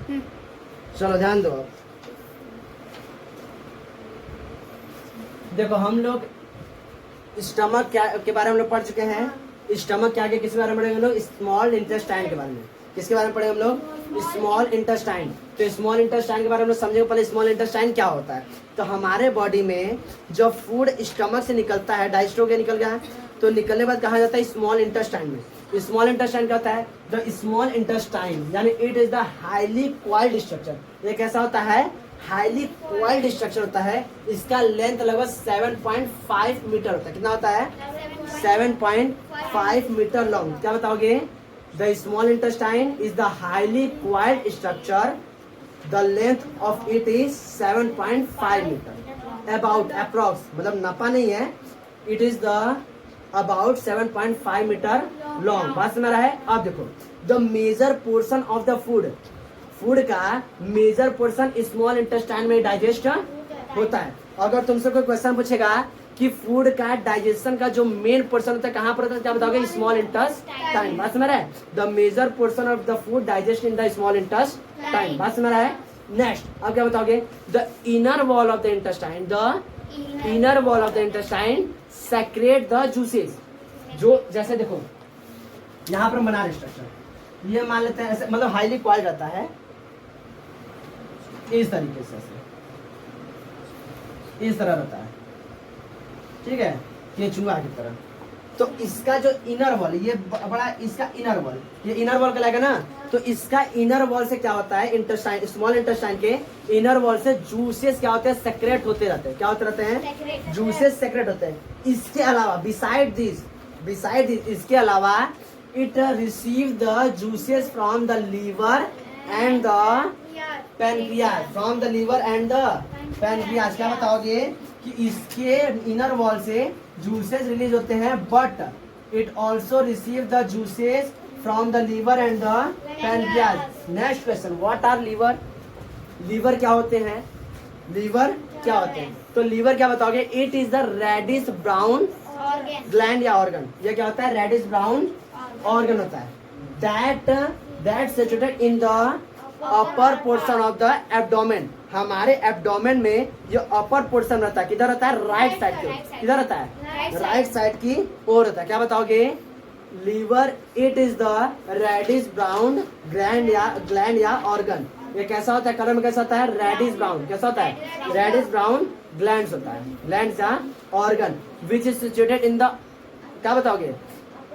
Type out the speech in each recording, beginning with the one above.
चलो ध्यान दो। देखो हम लोग स्टमक क्या के बारे में हम लोग पढ़ चुके हैं। स्टमक के आगे किसके बारे में पढ़ेंगे हम लोग? स्मॉल इंटेस्टाइन के बारे में। किसके बारे में पढ़ेंगे हम लोग? Small intestine. तो स्मॉल इंटेस्टाइन के बारे में समझेंगे पहले स्मॉल इंटेस्टाइन क्या होता है। तो हमारे बॉडी में जब फूड स्टमक से निकलता है, डाइजेस्ट हो गया, निकल गया, तो निकलने के बाद कहा जाता है स्मॉल इंटेस्टाइन में। स्मॉल इंटेस्टाइन क्या होता है? द स्मॉल इंटेस्टाइन यानी it is the highly coiled structure. ये कैसा होता है? हाईली क्वाइल्ड स्ट्रक्चर होता है। इसका लेंथ लगभग 7.5 मीटर होता है। कितना होता है? 7.5 मीटर लॉन्ग। क्या बताओगे? The small intestine is the highly coiled structure. The length of it is 7.5 metre. About approx मतलब नपा नहीं है, it is the about 7.5 metre long. बात समझ रहा है? अब देखो the major portion of the food का मेजर पोर्शन स्मॉल इंटेस्टाइन में डाइजेस्ट होता है। अगर तुमसे कोई क्वेश्चन पूछेगा कि फूड का डाइजेशन का जो मेन पोर्शन होता है कहाँ पर होता है, क्या बताओगे? Small intestine. बात समझ रहा है? The major portion of the food digest in the small intestine. बात समझ रहा है? नेक्स्ट अब क्या बताओगे? The inner wall of the intestine. The inner wall of the intestine secrete the juices. जो जैसे देखो यहाँ पर बना रहे स्ट्रक्चर, ये मान लेते हैं ऐसे, मतलब हाईली क्वाइल्ड रहता है इस तरीके से, इस तरह रहता है, ठीक है, केचुआ की तरह। तो इसका जो इनर वॉल, ये बड़ा इसका इनर वॉल, ये इनर वॉल कहलाएगा ना। तो इसका इनर वॉल से क्या होता है? इंटेस्टाइन, स्मॉल इंटेस्टाइन के इनर वॉल से जूसेस क्या होते हैं? सेक्रेट होते रहते हैं। क्या होते रहते हैं? जूसेस सेक्रेट होते हैं। इसके अलावा बिसाइड दिस इसके अलावा it receive the juices from the liver and the pancreas. From the liver and the pancreas. क्या बताओगे कि इसके इनर वॉल से जूसेस रिलीज होते हैं, but it also receive the juices from the liver and the pancreas. Next question, what are liver? Liver क्या होते हैं? लीवर क्या होते हैं? तो लीवर क्या बताओगे? It is the reddish brown gland या ऑर्गन। ये क्या होता है? रेडिश ब्राउन ऑर्गन होता है। That situated in the upper portion of the abdomen. हमारे एब्डोमेन में ये अपर पोर्शन रहता है। किधर रहता है? राइट साइड की। किधर रहता है? राइट साइड की ओर रहता है। क्या बताओगे? Liver it is the reddish brown gland या ऑर्गन। ये कैसा होता है? कलर में कैसा होता है? Reddish brown. कैसा होता है? रेडिश ब्राउन ग्लैंड्स होता है, ग्लैंड्स या organ which is situated in the, क्या बताओगे?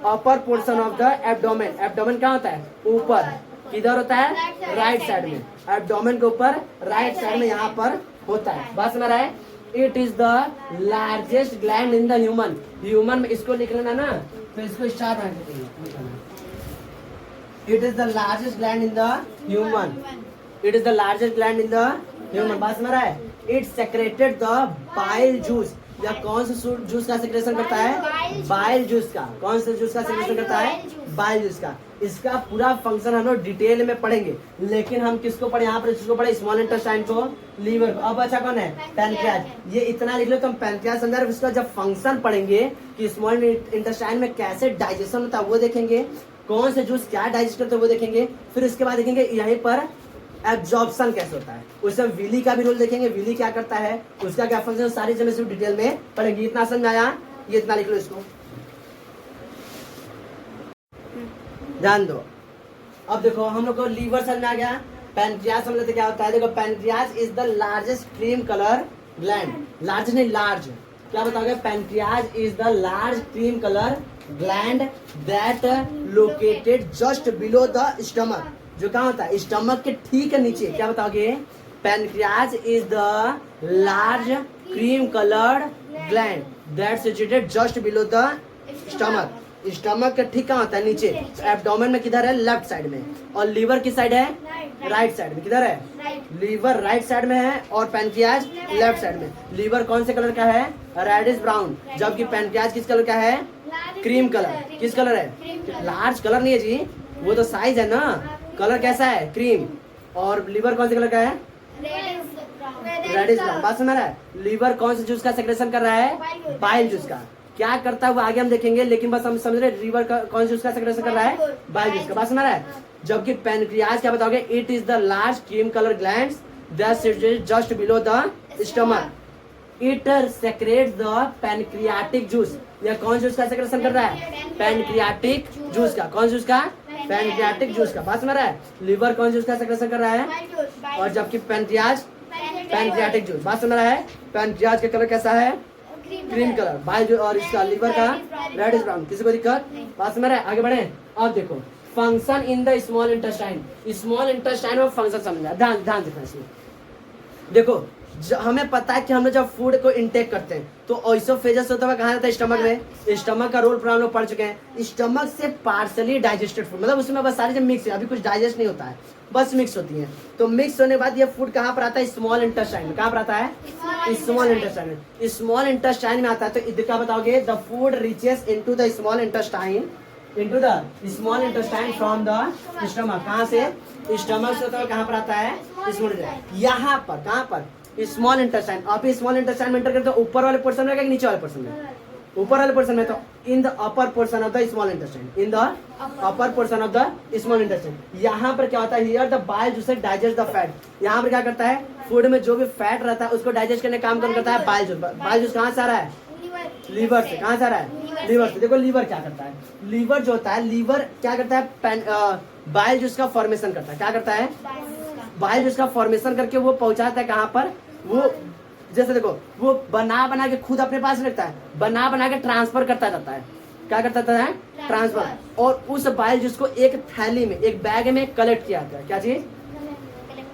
अपर portion of the abdomen. Abdomen क्या होता है? ऊपर। किधर होता है? राइट साइड में। एब्डोमेन के ऊपर राइट साइड में यहाँ पर होता है। बात समझ रहा है? It is the largest gland in the human में। इसको लिख लेना ना, तो इसको स्टार बना देंगे। It is the largest gland in the human. It is the largest gland in the human. बात समझ रहा है? It secreted the bile juice. या कौन से जूस का सेक्रेशन करता है? बाइल जूस का। कौन से जूस का सेक्रेशन करता है? बाइल जूस का। इसका पूरा फंक्शन हम लोग डिटेल में पढ़ेंगे, लेकिन हम किसको पढ़े यहाँ पर? किसको पढ़े? स्मॉल इंटेस्टाइन को, लीवर को। अब अच्छा कौन है? पैनक्रियाज। ये इतना लिख लो तो हम पैनक्रियाज संदर्भ इसका जब फंक्शन पढ़ेंगे कि स्मॉल इंटेस्टाइन में कैसे डाइजेशन होता है वो देखेंगे, कौन से जूस क्या डाइजेस्ट करते हैं वो देखेंगे, फिर इसके बाद देखेंगे यहीं पर एब्जॉर्प्शन कैसे होता है, उसमें विली का भी रोल देखेंगे, विली क्या करता है, उसका क्या फंक्शन, सारी चीजें सिर्फ डिटेल में पढ़ेंगे। इतना समझ आया? ये इतना लिख लो इसको, ध्यान दो। अब देखो हम लोग को लीवर समझ आ गया, पैनक्रियाज समझ लेते क्या होता है। देखो pancreas is the largest cream colour gland. Large नहीं, लार्ज। क्या बताओगे? Pancreas is the large cream colour gland that located just below the stomach. जो कहाँ होता है? स्टमक के ठीक नीचे। क्या बताओगे? Pancreas is the large cream coloured gland that situated just below the stomach. Stomach के ठीक कहाँ होता है? नीचे। एब्डोमेन में किधर है? लेफ्ट साइड में। और लीवर किस साइड है? राइट साइड में। किधर है? लीवर राइट साइड में है और पैनक्रियाज लेफ्ट साइड में। लीवर कौन से कलर का है? रेडिश ब्राउन, जबकि पैनक्रियाज किस कलर का है? Cream colour. किस कलर है? लार्ज कलर नहीं है जी, वो तो साइज है ना। कलर कैसा है? क्रीम। और लीवर कौन से कलर का है? Reddish brown. बात समझ रहा है? लीवर कौन से जूस का सेक्रेशन कर रहा है? बाइल जूस का। क्या करता है वो आगे हम देखेंगे, लेकिन बस हम समझ रहे लीवर का कौन सा उसका सेक्रेशन कर रहा है, बाइल जूस का, बात समझ रहा है। जबकि पैनक्रियाज क्या बताओगे, it is the large cream colour glands that situated just below the stomach, it secrets the pancreatic juice. यह कौन जूस का सेक्रेशन कर रहा है, पैनक्रियाटिक जूस का, कौन जूस का, पैनक्रियाटिक जूस का, बात समझ रहा है। लीवर कौन जूस का सेक्रेशन कर रहा है, और जबकि पैनक्रियाज पैनक्रियाटिक जूस, बात समझ रहा है। पैनक्रियाज का कलर कैसा है, क्रीम कलर, बाइल जूस, और इसका लीवर का रेड इज ब्राउन। किसी को दिक्कत, बात समझ रहा है। आगे बढ़े, अब देखो function in the small intestine, small intestine में फंक्शन समझना, ध्यान ध्यान देना इसमें। देखो हमें पता है कि हम लोग जब फूड को इंटेक करते हैं तो ऑइसोफेजस होता है, कहाँ रहता है, स्टमक में। स्टमक का रोल हम लोग पढ़ चुके हैं। स्टमक से पार्सली डाइजेस्टेड फूड, मतलब उसमें बस सारी जब मिक्स है, अभी कुछ डाइजेस्ट नहीं होता है, बस मिक्स होती है। तो मिक्स होने के बाद ये फूड कहाँ पर आता है, स्मॉल इंटेस्टाइन में। कहाँ पर आता है, स्मॉल इंटेस्टाइन में। स्मॉल इंटेस्टाइन में आता है, तो इधर क्या बताओगे, the food reaches into the small intestine, into the small intestine from the stomach. कहाँ से, स्टमक से होता है, कहाँ पर आता है, स्मॉल, यहाँ पर, कहाँ पर, स्मॉल इंटेस्टाइन। आप स्मॉल इंटेस्टाइन में एंटर करते हो, ऊपर वाले पोर्शन में, नीचे वाले पोर्शन में, ऊपर वाले पोर्शन में, तो इन the upper portion of the small intestine, in the upper portion of the small intestine. यहाँ पर क्या होता है, here the bile juice digest the fat. यहाँ पर क्या करता है, फूड में जो भी फैट रहता है उसको डाइजेस्ट करने का काम कौन करता है, बाइल जूस। बाइल जूस कहाँ से आ रहा है, लीवर से। कहाँ से आ रहा है, लीवर से। देखो लीवर क्या करता है, लीवर जो होता है, लीवर क्या करता है, बाइल जूस का फॉर्मेशन करता है। क्या करता है, बाइल जूस का फॉर्मेशन करके वो पहुंचाता है कहाँ पर, वो जैसे देखो वो बना बना के खुद अपने पास रखता है, बना बना के ट्रांसफर करता जाता है। क्या करता है, ट्रांसफर। और उस बाइल जूस को एक थैली में, एक बैग में कलेक्ट किया जाता है। क्या चीज,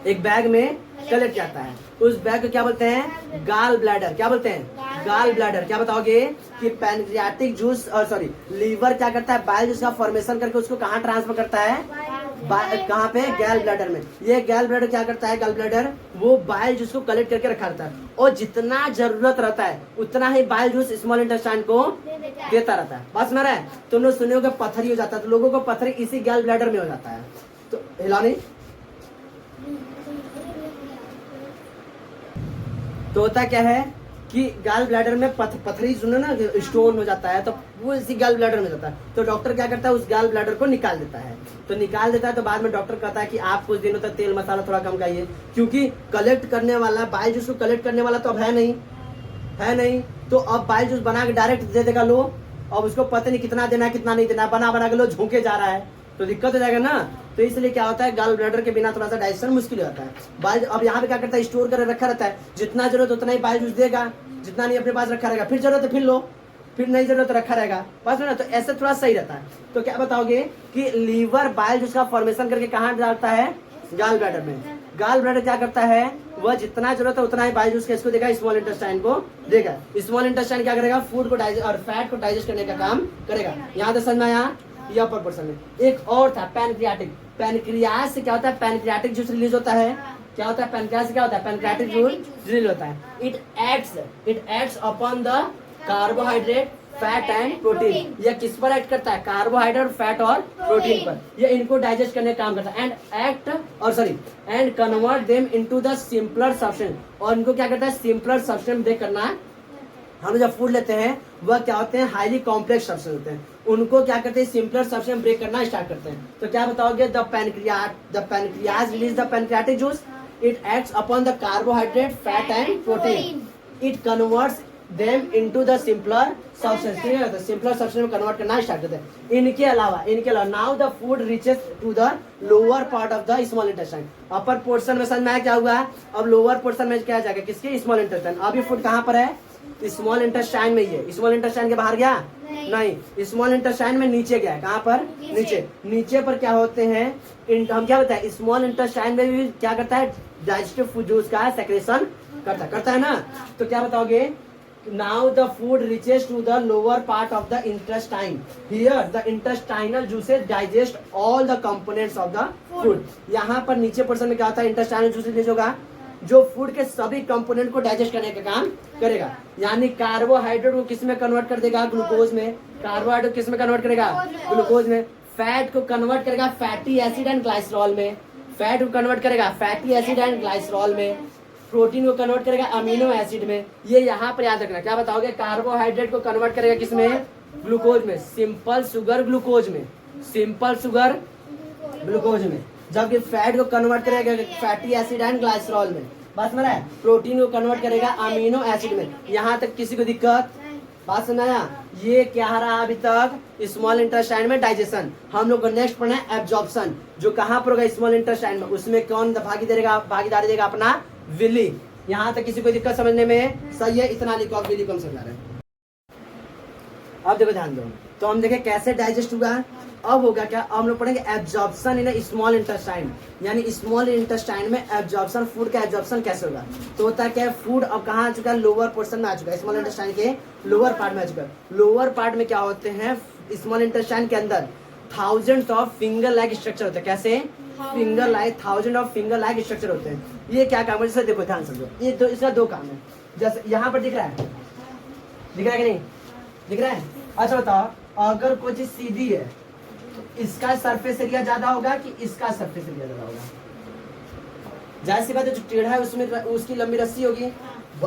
एक बैग में कलेक्ट किया जाता है। उस बैग को क्या बोलते हैं, गाल ब्लैडर। क्या बोलते हैं, गाल ब्लैडर। क्या बताओगे कि पैनक्रियाटिक जूस, और सॉरी लीवर क्या करता है, बाइल जूस का फॉर्मेशन करके उसको कहाँ ट्रांसफर करता है, कहाँ पे, गैल ब्लैडर में। ये गैल ब्लैडर क्या करता है, गैल ब्लैडर वो बाइल जूस को कलेक्ट करके रखा रहता है, और जितना जरूरत रहता है उतना ही बाइल जूस स्मॉल इंटेस्टाइन को देता रहता है। बात सुना रहा है, तुम लोग सुने होगे पत्थरी हो जाता है, तो लोगों को पत्थरी इसी गैल ब्लैडर में हो जाता है। तो हिला नहीं, तो होता क्या है कि गैल ब्लैडर में पथरी सुनो ना, स्टोन हो जाता है, तो वो इसी गैल ब्लैडर में जाता है। तो डॉक्टर क्या करता है, उस गैल ब्लैडर को निकाल देता है। तो निकाल देता है तो बाद में डॉक्टर कहता है कि आप कुछ दिनों तक तेल मसाला थोड़ा कम खाइए, क्योंकि कलेक्ट करने वाला, बाइल जूस को कलेक्ट करने वाला तो अब है नहीं। तो अब बाइल जूस बना के डायरेक्ट दे देगा लो, अब उसको पता नहीं कितना देना है कितना नहीं देना, बना बना के लो झोंके जा रहा है, तो दिक्कत हो जाएगा ना। तो इसलिए क्या होता है, गॉल ब्लैडर के बिना थोड़ा सा डाइजेशन मुश्किल हो जाता है। बाइल अब यहाँ पे क्या करता है, स्टोर कर रखा रहता है, जितना जरूरत उतना ही बाइल जूस देगा, जितना नहीं अपने पास रखा रहेगा, फिर जरूरत है फिर लो, फिर नहीं जरूरत रखा रहेगा, बस ना। तो ऐसे थोड़ा सही रहता है। तो क्या बताओगे कि लीवर बाइल जूस का फॉर्मेशन करके कहाँ डालता है, गॉल ब्लैडर में। गॉल ब्लैडर क्या करता है, वह जितना जरूरत है उतना ही बाइल जूस इसको देगा, स्मॉल इंटेस्टाइन को देगा। स्मॉल इंटेस्टाइन क्या करेगा, फूड को डाइजेस्ट और फैट को डाइजेस्ट करने का काम करेगा। यहाँ तो समझ में आया, या अपर पोर्शन में। एक और था पैनक्रियाटिक। पैनक्रियाज से क्या होता है, पैनक्रियाटिक जूस रिलीज होता है। क्या होता है, पैनक्रियाज से क्या होता है, पैनक्रियाटिक जूस रिलीज होता है। It acts upon the carbohydrate, fat and protein. यह किस पर एक्ट करता है, कार्बोहाइड्रेट, फैट और प्रोटीन पर। यह इनको डाइजेस्ट करने का काम करता है and convert them into the simpler substance. और इनको क्या करता है, सिंपलर सब्सटेंस ब्रेक करना। हम जब फूड लेते हैं वह क्या होते हैं, हाईली कॉम्प्लेक्स सब्सटेंस होते हैं, उनको क्या करते हैं, सिंपलर सब्सटेंस ब्रेक करना स्टार्ट करते हैं। तो क्या बताओगे, the pancreas release the pancreatic juice, it acts upon the carbohydrate, fat and protein, it converts them into the simpler substance. ठीक है, तो सिंपलर सब्सटेंस में कन्वर्ट करना स्टार्ट करते हैं। इनके अलावा now the food reaches to the lower part of the small intestine. Upper portion में समझ में आया क्या हुआ, अब लोअर पोर्शन में क्या जाएगा, किसके, स्मॉल इंटेस्टाइन। अब ये फूड कहाँ पर है, स्मॉल इंटेस्टाइन में ही है। स्मॉल इंटेस्टाइन के बाहर गया नहीं, स्मॉल इंटेस्टाइन में नीचे गया है। कहाँ पर, नीचे पर क्या होते हैं, हम क्या बताए, स्मॉल इंटेस्टाइन में भी क्या करता है, डाइजेस्टिव फूड जूस का सेक्रेशन करता है ना। तो क्या बताओगे, now the food reaches to the lower part of the intestine. Here the intestinal juices digest all the components of the food. यहाँ पर नीचे पोर्शन में क्या होता है, intestinal juices रिलीज होगा जो फूड के सभी कंपोनेंट को डाइजेस्ट करने का काम करेगा। यानी कार्बोहाइड्रेट को किस में कन्वर्ट कर देगा, ग्लूकोज में। कार्बोहाइड्रेट किस में कन्वर्ट करेगा, ग्लूकोज में। फैट को कन्वर्ट करेगा फैटी एसिड एंड ग्लाइसरॉल में। फैट को कन्वर्ट करेगा फैटी एसिड एंड ग्लाइसरॉल में। प्रोटीन को कन्वर्ट करेगा अमीनो एसिड में। ये यहाँ पर याद रखना, क्या बताओगे, कार्बोहाइड्रेट को कन्वर्ट करेगा किसमें, ग्लूकोज में, सिंपल शुगर ग्लूकोज में, सिंपल शुगर ग्लूकोज में। जबकि फैट को कन्वर्ट करेगा फैटी एसिड एंड ग्लाइसरॉल में। बात समझ रहा है, प्रोटीन को कन्वर्ट करेगा अमीनो एसिड में। यहाँ तक किसी को दिक्कत, बात समझाया। ये क्या रहा अभी तक, स्मॉल इंटेस्टाइन में डाइजेशन। हम लोग को नेक्स्ट पढ़ना है एब्जॉर्प्शन, जो कहाँ पर होगा, स्मॉल इंटेस्टाइन में। उसमें कौन भागीदारी देगा, अपना विली। यहाँ तक किसी को दिक्कत समझने में सही है, इतना लिखो आप, विली को हम समझा रहे हैं। अब देखो ध्यान दो, तो हम देखें कैसे डाइजेस्ट होगा। अब होगा क्या, अब हम लोग पढ़ेंगे एब्जॉर्प्शन इन स्मॉल इंटेस्टाइन, यानी स्मॉल इंटेस्टाइन में एब्जॉर्प्शन, फूड का एब्जॉर्प्शन कैसे होगा। तो होता है क्या, फूड अब कहाँ आ चुका है, लोअर पोर्शन में आ चुका है, स्मॉल इंटेस्टाइन के लोअर पार्ट में आ चुका है। लोअर पार्ट में क्या होते हैं, स्मॉल इंटेस्टाइन के अंदर thousands of finger like structure होते हैं। कैसे, finger like, thousand of finger like structure होते हैं। ये क्या काम है, जैसे देखो ध्यान समझो, ये दो, इसका दो काम है। जैसे यहाँ पर दिख रहा है, दिख रहा है कि नहीं, दिख रहा है। अच्छा बताओ, अगर कोई चीज सीधी है तो इसका सरफेस एरिया ज्यादा होगा कि इसका सरफेस एरिया ज्यादा होगा। जाहिर सी बात है, जो टेढ़ा है उसमें उसकी लंबी रस्सी होगी,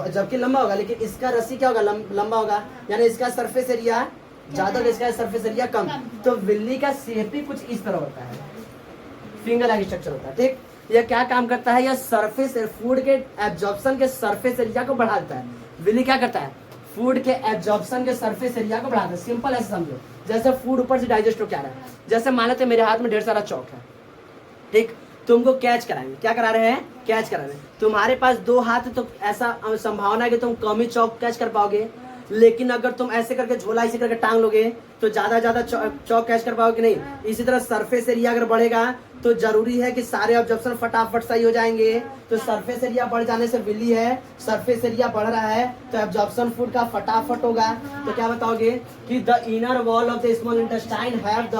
जबकि लंबा होगा, लेकिन इसका रस्सी क्या होगा, लंबा होगा, यानी इसका सरफेस एरिया ज्यादा होगा, इसका सरफेस एरिया कम। तो विल्ली का शेप भी कुछ इस तरह होता है, फिंगर लाइक स्ट्रक्चर होता है। ठीक, यह क्या काम करता है, यह सरफेस फूड के एब्जॉर्प्शन के सरफेस एरिया को बढ़ाता है। विल्ली क्या करता है, फूड के एब्जॉर्प्शन के सरफेस एरिया को बढ़ाता है। सिंपल ऐसे समझो, जैसे फूड ऊपर से डाइजेस्ट हो क्या रहा है। जैसे मान लेते मेरे हाथ में ढेर सारा चौक है, ठीक, तुमको कैच कराएंगे, क्या करा रहे हैं, कैच करा रहे हैं। तुम्हारे पास दो हाथ है तो ऐसा संभावना है कि तुम कम ही चौक कैच कर पाओगे, लेकिन अगर तुम ऐसे करके झोला इसी करके टांग लोगे तो ज्यादा चौक कैच कर पाओगे नहीं। इसी तरह सरफेस एरिया अगर बढ़ेगा तो जरूरी है कि सारे ऑब्जर्वेशन फटाफट सही हो जाएंगे। तो सरफेस एरिया बढ़ जाने से विली है, सरफेस एरिया बढ़ रहा है तो एब्जॉर्प्शन फूड का फटाफट होगा। तो क्या बताओगे कि the inner wall of the small intestine have the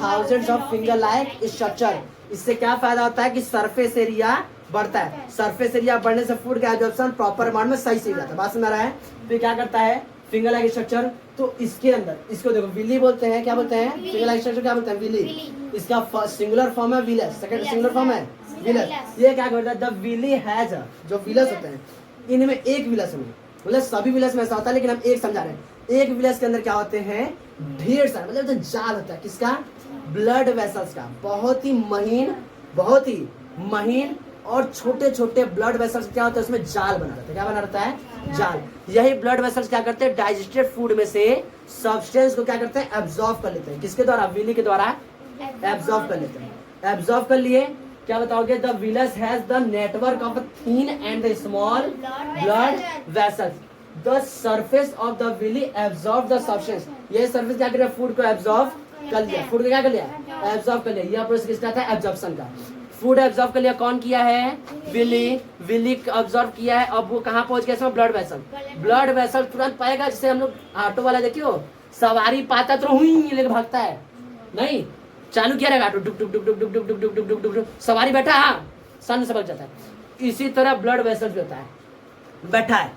thousands of finger like structure. इससे क्या फायदा होता है कि सरफेस एरिया बढ़ता है। सरफेस एरिया बढ़ने से फूड का एब्जॉर्प्शन प्रॉपर अमाउंट में सही से जाता है। बात समझ रहा है। तो क्या करता है, फिंगर लाइक स्ट्रक्चर। तो इसके अंदर इसको देखो विली बोलते हैं, क्या बोलते हैं, फिंगर लाइक स्ट्रक्चर क्या बोलते हैं, विली। इसका सिंगुलर फॉर्म है विलस, सेकंड सिंगुलर फॉर्म है विलस। ये क्या करता है, द विली हैज, जो विलस होते हैं इनमें एक विलस में, मतलब सभी विलस में ऐसा होता है लेकिन हम एक समझा रहे हैं। एक विलस के अंदर क्या होते हैं, ढेर सारे, मतलब जाल होता है किसका, ब्लड वेसल्स का। बहुत ही महीन और छोटे छोटे ब्लड वेसल्स क्या होता है, उसमें जाल बना रहता है। क्या बना रहता है, जाल। यही ब्लड वेसल्स क्या करते हैं, डाइजेस्टेड फूड में से सब्सटेंस को क्या करते हैं, एब्जॉर्ब कर लेते हैं। किसके द्वारा, विली के द्वारा एब्जॉर्ब कर लेते हैं। एब्जॉर्ब कर लिए, क्या बताओगे, the villus has the network of thin and the small blood vessels. The surface of the villi absorb the substance. ये सरफेस क्या कर रहा है, फूड को एब्जॉर्ब कर लिया, फूड को क्या कर लिया, एब्जॉर्ब कर लिया। यह प्रोसेस किसका था, एब्जॉर्प्शन का। फूड एब्जॉर्ब कर लिया, कौन किया है, विली एब्जॉर्ब किया है। अब वो कहाँ पहुंच गया, इसमें ब्लड वेसल। ब्लड वेसल तुरंत पाएगा, जिसे हम लोग ऑटो वाला देखियो सवारी पाता तो हुई लेके भागता है, नहीं चालू किया रहेगा ऑटो, डुक डुक डुक डुक डुक डुक डुक डुक डुक डुक डुक, सवारी बैठा, हाँ सन से भाग जाता है। इसी तरह ब्लड वेसल भी होता है, बैठा है,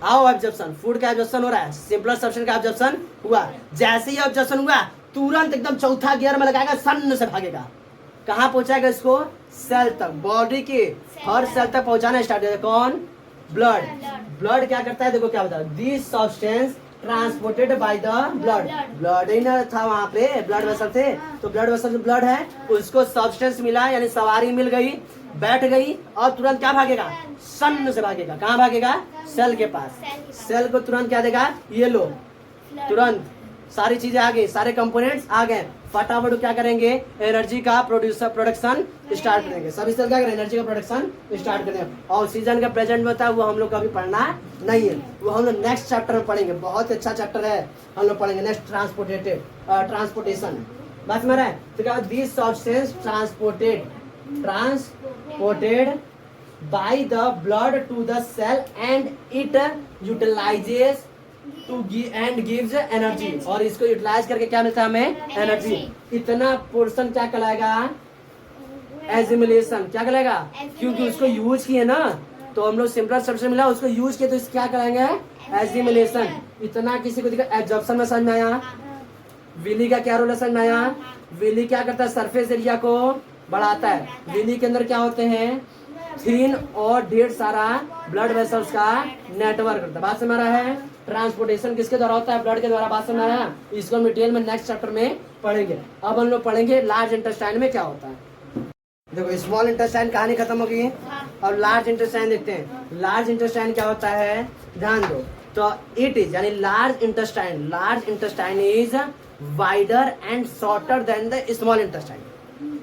आओ एब्जॉर्प्शन, फूड का एब्जॉर्प्शन हो रहा है, सिंपल सब्सटेंस का एब्जॉर्प्शन हुआ। जैसे ही एब्जॉर्प्शन हुआ तुरंत एकदम चौथा गियर में लगाएगा, सन से भागेगा, कहाँ पहुंचाएगा इसको, सेल तक, बॉडी के हर सेल तक पहुंचाना स्टार्ट करेगा। कौन, ब्लड। ब्लड क्या करता है, देखो क्या बताओ, this substance transported by the blood. Blood ही ना था वहां पे, ब्लड वेसल थे, तो ब्लड वेसल में ब्लड है, उसको सब्सटेंस मिला, यानी सवारी मिल गई, बैठ गई, और तुरंत क्या भागेगा, सन से भागेगा। कहाँ भागेगा, सेल के पास। सेल को तुरंत क्या देगा, ये लो, तुरंत सारी चीजें आ गई, सारे कंपोनेंट्स आ गए, फटाफट क्या करेंगे, एनर्जी का प्रोडक्शन स्टार्ट करेंगे। सभी सेल क्या करें, एनर्जी का प्रोडक्शन स्टार्ट करेंगे। ऑक्सीजन का प्रेजेंट में होता है, वो हम लोग कभी पढ़ना नहीं है, वो हम लोग नेक्स्ट चैप्टर में पढ़ेंगे। बहुत अच्छा चैप्टर है, हम लोग पढ़ेंगे नेक्स्ट, ट्रांसपोर्टेशन। बस मेरा है, तो क्या, this substance transported by the blood to the cell and it utilises to and gives energy. और इसको यूटिलाइज करके क्या मिलता है हमें, एनर्जी। इतना पोर्शन क्या कहलाएगा, एजिमुलेशन। क्या कहलाएगा, क्योंकि उसको यूज किए ना, तो हम लोग सिंपल सबसे मिला, उसको यूज किए तो इस क्या कराएंगे, एजिमुलेशन। इतना किसी को दिखा, एब्जॉर्प्शन में समझ में आया। विली का क्या रोल है, समझ में आया। विली क्या करता है, सरफेस एरिया को बढ़ाता है। विली के अंदर क्या होते हैं, थिन और ढेर सारा ब्लड वेसल्स का नेटवर्क होता है। बात समझ रहा है? ट्रांसपोर्टेशन किसके द्वारा होता है? ब्लड के द्वारा। बात समझ रहा है? इसको डिटेल में नेक्स्ट चैप्टर में पढ़ेंगे। अब हम लोग पढ़ेंगे लार्ज इंटेस्टाइन में क्या होता है। देखो स्मॉल इंटेस्टाइन कहानी खत्म हो गई। अब लार्ज इंटेस्टाइन देखते हैं। लार्ज इंटेस्टाइन क्या होता है, ध्यान दो। तो इट इज यानी large intestine is wider and shorter than the small intestine.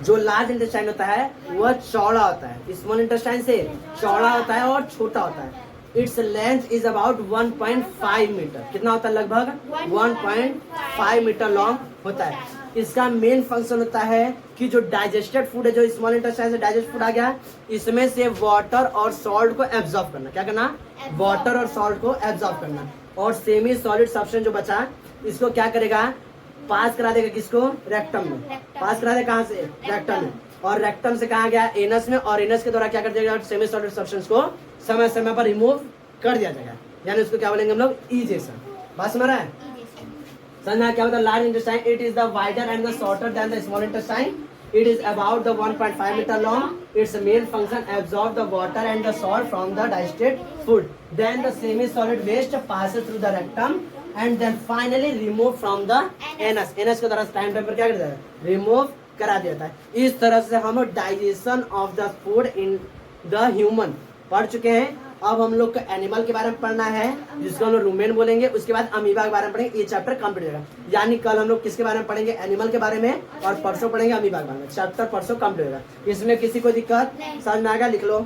जो लार्ज इंटेस्टाइन होता है वह चौड़ा होता है, स्मॉल इंटेस्टाइन से चौड़ा होता है और छोटा होता है। Its length is about 1.5 metre. कितना होता है? लगभग 1.5 मीटर लॉन्ग होता है। इसका मेन फंक्शन होता है कि जो डाइजेस्टेड फूड है, जो स्मॉल इंटेस्टाइन से डाइजेस्ट फूड आ गया, इसमें से वाटर और सॉल्ट को एब्जॉर्ब करना। क्या करना? वाटर और सॉल्ट को एब्जॉर्ब करना। और सेमी सॉलिड सब्सटेंस जो बचा इसको क्या करेगा? पास करा देगा। किसको? रेक्टम में। पास करा देगा। कहाँ से? रेक्टम में। और रेक्टम से कहा गया? एनस में। और एनस के द्वारा क्या कर देगा? सेमी सॉलिड सब्सटेंस को समय समय पर रिमूव कर दिया जाएगा। यानी उसको क्या बोलेंगे हम लोग? इजेशन। बात समझ रहा है? समझना क्या होता है? Large intestine it is the wider and the shorter than the small intestine. It is about the 1.5 meter long. Its main function absorb the water and the salt from the digested food. Then the semi-solid waste passes through the rectum and then finally remove from the anus. Anus के द्वारा time time पर क्या करता है? Remove करा देता है। इस तरह से हम digestion of the food in the human पढ़ चुके हैं। अब हम लोग को एनिमल के बारे में पढ़ना है, जिसको हम लोग रूमेन बोलेंगे। उसके बाद अमीबा के बारे में पढ़ेंगे। ये चैप्टर कंप्लीट होगा। यानी कल हम लोग किसके बारे में पढ़ेंगे? एनिमल के बारे में। और परसों पढ़ेंगे अमीबा के बारे में। चैप्टर परसों कंप्लीट होगा। इसमें किसी को दिक्कत समझ में आएगा? लिख लो।